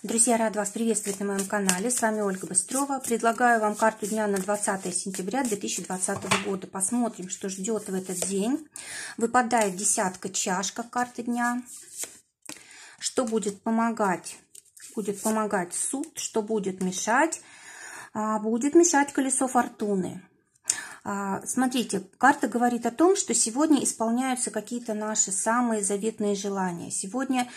Друзья, рада вас приветствовать на моем канале. С вами Ольга Быстрова. Предлагаю вам карту дня на 20 сентября 2020 года. Посмотрим, что ждет в этот день. Выпадает десятка чаш, как карта дня. Что будет помогать? Будет помогать суд. Что будет мешать? Будет мешать колесо фортуны. Смотрите, карта говорит о том, что сегодня исполняются какие-то наши самые заветные желания. Сегодня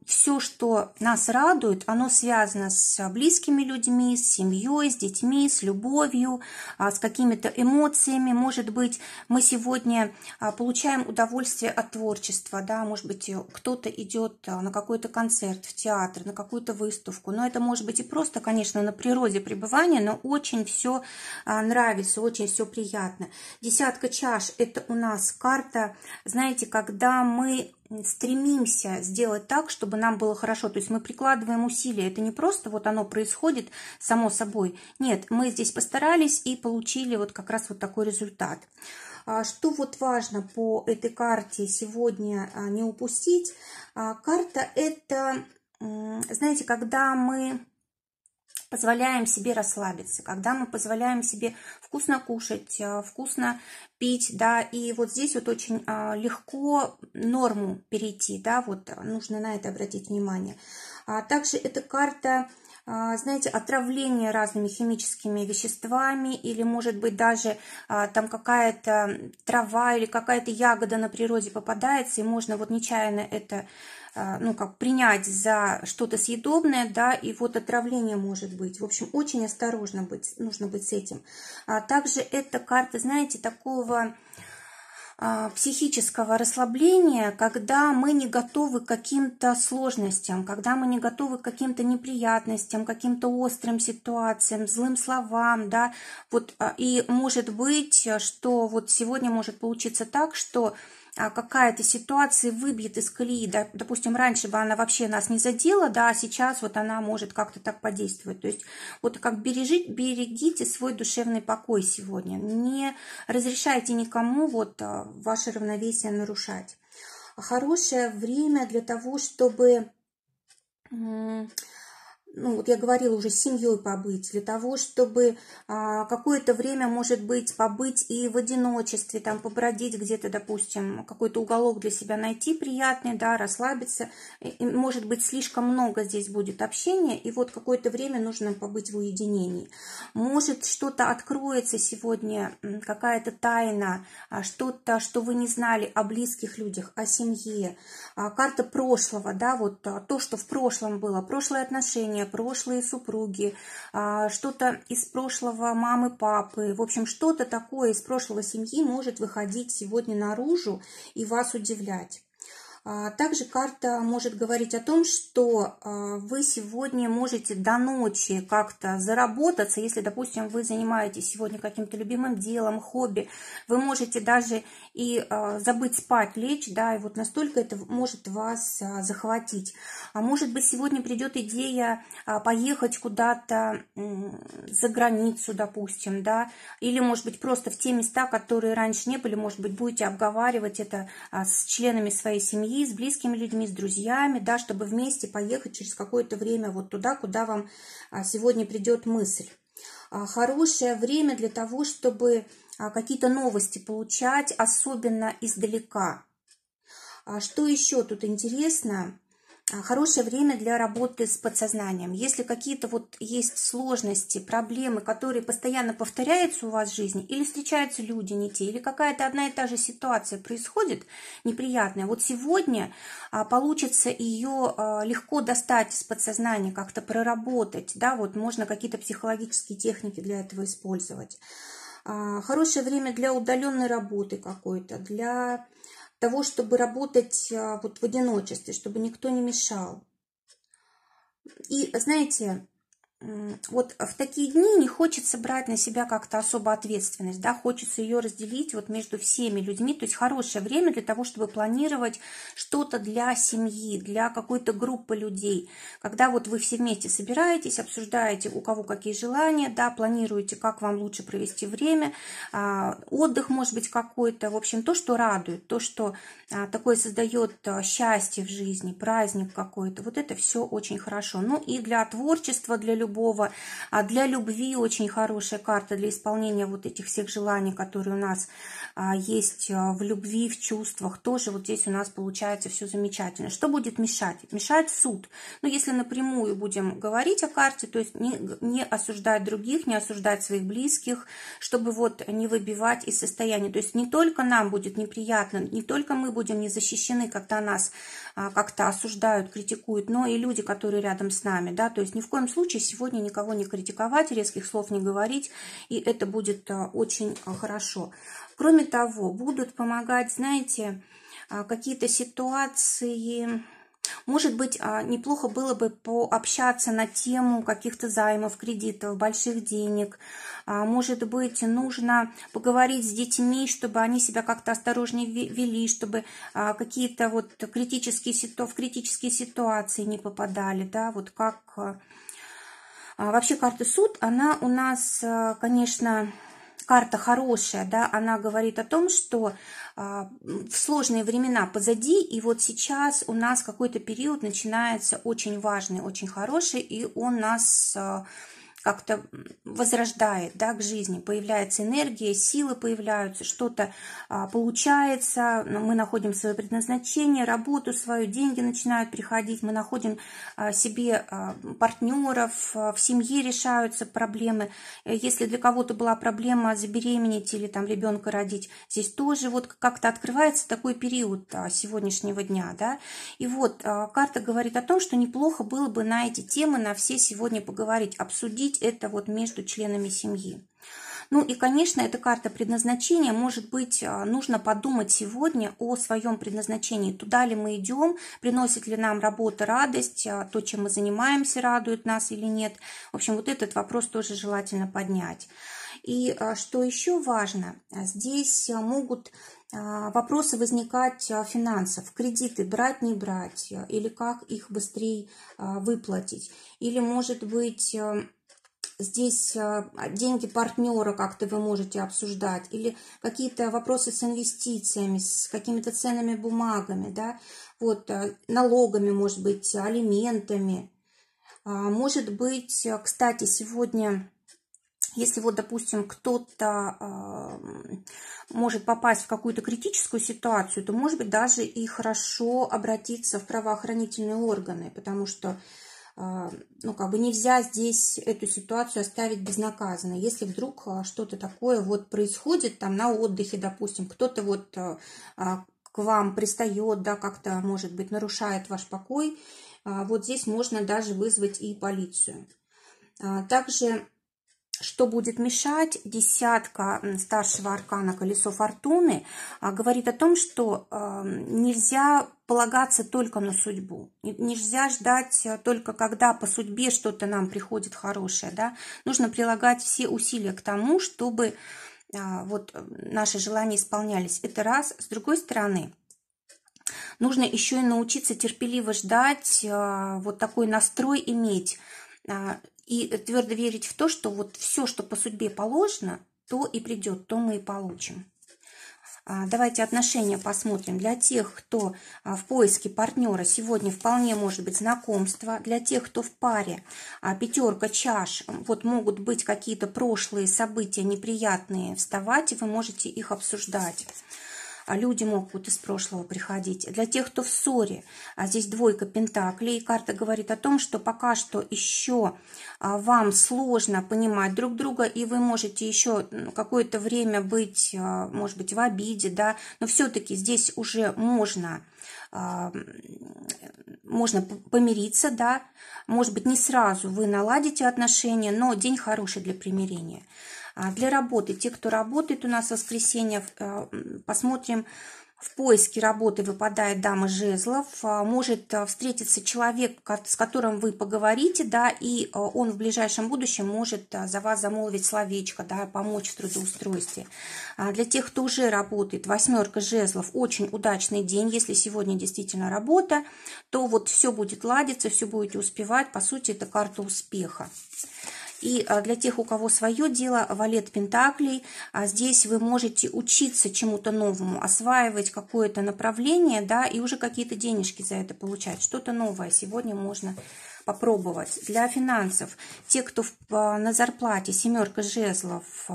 все, что нас радует, оно связано с близкими людьми, с семьей, с детьми, с любовью, с какими-то эмоциями. Может быть, мы сегодня получаем удовольствие от творчества, да? Может быть, кто-то идет на какой-то концерт, в театр, на какую-то выставку. Но это может быть и просто, конечно, на природе пребывания, но очень все нравится, очень все приятно. Десятка чаш – это у нас карта, знаете, когда мы стремимся сделать так, чтобы нам было хорошо, то есть мы прикладываем усилия, это не просто вот оно происходит само собой, нет, мы здесь постарались и получили вот как раз вот такой результат. Что вот важно по этой карте сегодня не упустить, карта – это, знаете, когда мы позволяем себе расслабиться, когда мы позволяем себе вкусно кушать, вкусно пить, да, и вот здесь вот очень легко норму перейти, да, вот нужно на это обратить внимание. Также эта карта, знаете, отравление разными химическими веществами, или, может быть, даже там какая-то трава или какая-то ягода на природе попадается, и можно вот нечаянно это ну, как принять за что-то съедобное, да, и вот отравление может быть. В общем, очень осторожно нужно быть с этим. Также эта карта, знаете, такого психического расслабления, когда мы не готовы к каким-то сложностям, когда мы не готовы к каким-то неприятностям, каким-то острым ситуациям, злым словам, да, вот, и может быть, что вот сегодня может получиться так, что какая-то ситуация выбьет из колеи, да, допустим, раньше бы она вообще нас не задела, да, а сейчас вот она может как-то так подействовать. То есть вот как берегите свой душевный покой сегодня, не разрешайте никому вот ваше равновесие нарушать. Хорошее время для того, чтобы, ну, вот я говорила уже, с семьей побыть, для того, чтобы какое-то время, может быть, побыть и в одиночестве, там, побродить где-то, допустим, какой-то уголок для себя найти приятный, да, расслабиться. И, может быть, слишком много здесь будет общения, и вот какое-то время нужно побыть в уединении. Может, что-то откроется сегодня, какая-то тайна, что-то, что вы не знали о близких людях, о семье. Карта прошлого, да, вот то, что в прошлом было, прошлые отношения, прошлые супруги, что-то из прошлого мамы, папы, в общем, что-то такое из прошлого семьи может выходить сегодня наружу и вас удивлять. Также карта может говорить о том, что вы сегодня можете до ночи как-то заработаться, если, допустим, вы занимаетесь сегодня каким-то любимым делом, хобби, вы можете даже и забыть спать, лечь, да, и вот настолько это может вас захватить. А может быть, сегодня придет идея поехать куда-то за границу, допустим, да, или, может быть, просто в те места, которые раньше не были, может быть, будете обговаривать это с членами своей семьи, с близкими людьми, с друзьями, да, чтобы вместе поехать через какое-то время вот туда, куда вам сегодня придет мысль. Хорошее время для того, чтобы какие-то новости получать, особенно издалека. Что еще тут интересно? Хорошее время для работы с подсознанием. Если какие-то вот есть сложности, проблемы, которые постоянно повторяются у вас в жизни, или встречаются люди не те, или какая-то одна и та же ситуация происходит неприятная, вот сегодня получится ее легко достать из подсознания, как-то проработать, да, вот можно какие-то психологические техники для этого использовать. Хорошее время для удаленной работы какой-то, для того, чтобы работать вот в одиночестве, чтобы никто не мешал. И, знаете, вот в такие дни не хочется брать на себя как-то особо ответственность, да, хочется ее разделить вот между всеми людьми, то есть хорошее время для того, чтобы планировать что-то для семьи, для какой-то группы людей, когда вот вы все вместе собираетесь, обсуждаете, у кого какие желания, да, планируете, как вам лучше провести время, отдых может быть какой-то, в общем, то, что радует, то, что такое создает счастье в жизни, праздник какой-то, вот это все очень хорошо. Ну и для творчества, для любого, для любви очень хорошая карта для исполнения вот этих всех желаний, которые у нас есть в любви, в чувствах, тоже вот здесь у нас получается все замечательно. Что будет мешать? Мешает суд. Ну, если напрямую будем говорить о карте, то есть не осуждать других, не осуждать своих близких, чтобы вот не выбивать из состояния. То есть не только нам будет неприятно, не только мы будем не защищены, когда нас как-то осуждают, критикуют, но и люди, которые рядом с нами, да, то есть ни в коем случае сегодня никого не критиковать, резких слов не говорить, и это будет очень хорошо. Кроме того, будут помогать, знаете, какие-то ситуации. Может быть, неплохо было бы пообщаться на тему каких-то займов, кредитов, больших денег. Может быть, нужно поговорить с детьми, чтобы они себя как-то осторожнее вели, чтобы какие-то вот в критические ситуации не попадали, да, вот как... Вообще карта суд, она у нас, конечно... Карта хорошая, да, она говорит о том, что в сложные времена позади, и вот сейчас у нас какой-то период начинается очень важный, очень хороший, и он нас как-то возрождает, да, к жизни, появляется энергия, силы появляются, что-то получается, мы находим свое предназначение, работу свою, деньги начинают приходить, мы находим себе партнеров, в семье решаются проблемы. Если для кого-то была проблема забеременеть или там ребенка родить, здесь тоже вот как-то открывается такой период сегодняшнего дня, да, и вот карта говорит о том, что неплохо было бы на эти темы, на все сегодня поговорить, обсудить это вот между членами семьи. Ну и, конечно, эта карта предназначения, может быть, нужно подумать сегодня о своем предназначении. Туда ли мы идем, приносит ли нам работа радость, то, чем мы занимаемся, радует нас или нет. В общем, вот этот вопрос тоже желательно поднять. И что еще важно, здесь могут вопросы возникать финансов, кредиты брать, не брать, или как их быстрее выплатить, или, может быть, здесь деньги партнера как-то вы можете обсуждать, или какие-то вопросы с инвестициями, с какими-то ценными бумагами, да, вот, налогами, может быть, алиментами. Может быть, кстати, сегодня, если вот, допустим, кто-то может попасть в какую-то критическую ситуацию, то, может быть, даже и хорошо обратиться в правоохранительные органы, потому что ну, как бы нельзя здесь эту ситуацию оставить безнаказанной. Если вдруг что-то такое вот происходит там на отдыхе, допустим, кто-то вот к вам пристает, да, как-то, может быть, нарушает ваш покой, вот здесь можно даже вызвать и полицию. Также, что будет мешать, десятка старшего аркана колесо фортуны говорит о том, что нельзя полагаться только на судьбу. Нельзя ждать только когда по судьбе что-то нам приходит хорошее. Да? Нужно прилагать все усилия к тому, чтобы вот наши желания исполнялись. Это раз. С другой стороны, нужно еще и научиться терпеливо ждать, вот такой настрой иметь. И твердо верить в то, что вот все, что по судьбе положено, то и придет, то мы и получим. Давайте отношения посмотрим. Для тех, кто в поиске партнера, сегодня вполне может быть знакомство. Для тех, кто в паре, пятерка чаш, вот могут быть какие-то прошлые события неприятные вставать, и вы можете их обсуждать. Люди могут из прошлого приходить. Для тех, кто в ссоре, здесь двойка пентаклей, карта говорит о том, что пока что еще вам сложно понимать друг друга, и вы можете еще какое-то время быть, может быть, в обиде, да, но все-таки здесь уже можно помириться, да, может быть, не сразу вы наладите отношения, но день хороший для примирения. Для работы, те, кто работает у нас в воскресенье, посмотрим, В поиске работы выпадает дама жезлов. Может встретиться человек, с которым вы поговорите, да, и он в ближайшем будущем может за вас замолвить словечко, да, помочь в трудоустройстве. Для тех, кто уже работает, 8 жезлов, очень удачный день. Если сегодня действительно работа, то вот все будет ладиться, все будете успевать. По сути, это карта успеха. И для тех, у кого свое дело, валет пентаклей, здесь вы можете учиться чему-то новому, осваивать какое-то направление, да, и уже какие-то денежки за это получать. Что-то новое сегодня можно попробовать. Для финансов, те, кто на зарплате, 7 жезлов,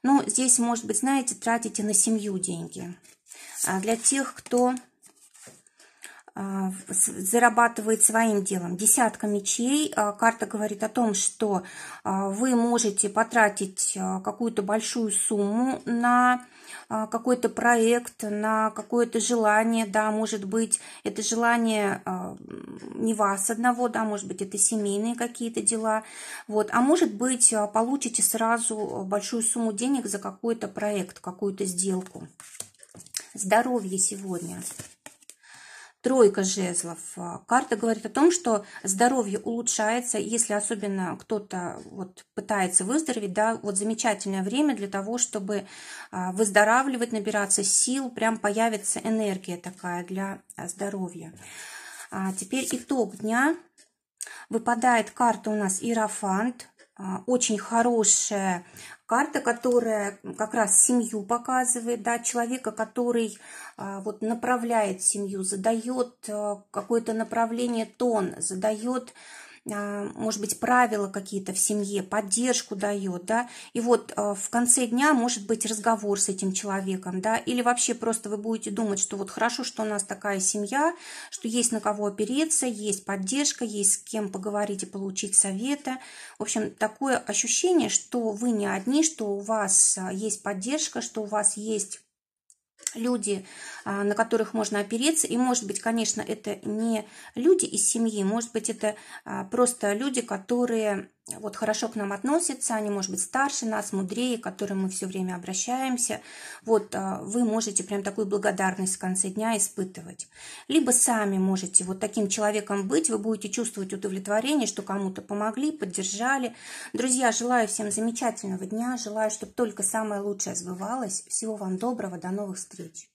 ну, здесь, может быть, знаете, тратите на семью деньги. Для тех, кто зарабатывает своим делом. 10 мечей. Карта говорит о том, что вы можете потратить какую-то большую сумму на какой-то проект, на какое-то желание, да, может быть, это желание не вас одного, да, может быть, это семейные какие-то дела, вот, а может быть, получите сразу большую сумму денег за какой-то проект, какую-то сделку. Здоровье сегодня. 3 жезлов. Карта говорит о том, что здоровье улучшается, если особенно кто-то вот пытается выздороветь, да, вот замечательное время для того, чтобы выздоравливать, набираться сил, прям появится энергия такая для здоровья. Теперь итог дня. Выпадает карта у нас Иерофант. Очень хорошая карта, которая как раз семью показывает, да, человека, который вот направляет семью, задает какое-то направление, тон, задает, может быть, правила какие-то в семье, поддержку дает, да, и вот в конце дня может быть разговор с этим человеком, да, или вообще просто вы будете думать, что вот хорошо, что у нас такая семья, что есть на кого опереться, есть поддержка, есть с кем поговорить и получить советы. В общем, такое ощущение, что вы не одни, что у вас есть поддержка, что у вас есть люди, на которых можно опереться. И, может быть, конечно, это не люди из семьи, может быть, это просто люди, которые вот хорошо к нам относятся, они, может быть, старше нас, мудрее, к которым мы все время обращаемся. Вот вы можете прям такую благодарность в конце дня испытывать. Либо сами можете вот таким человеком быть, вы будете чувствовать удовлетворение, что кому-то помогли, поддержали. Друзья, желаю всем замечательного дня, желаю, чтобы только самое лучшее сбывалось. Всего вам доброго, до новых встреч.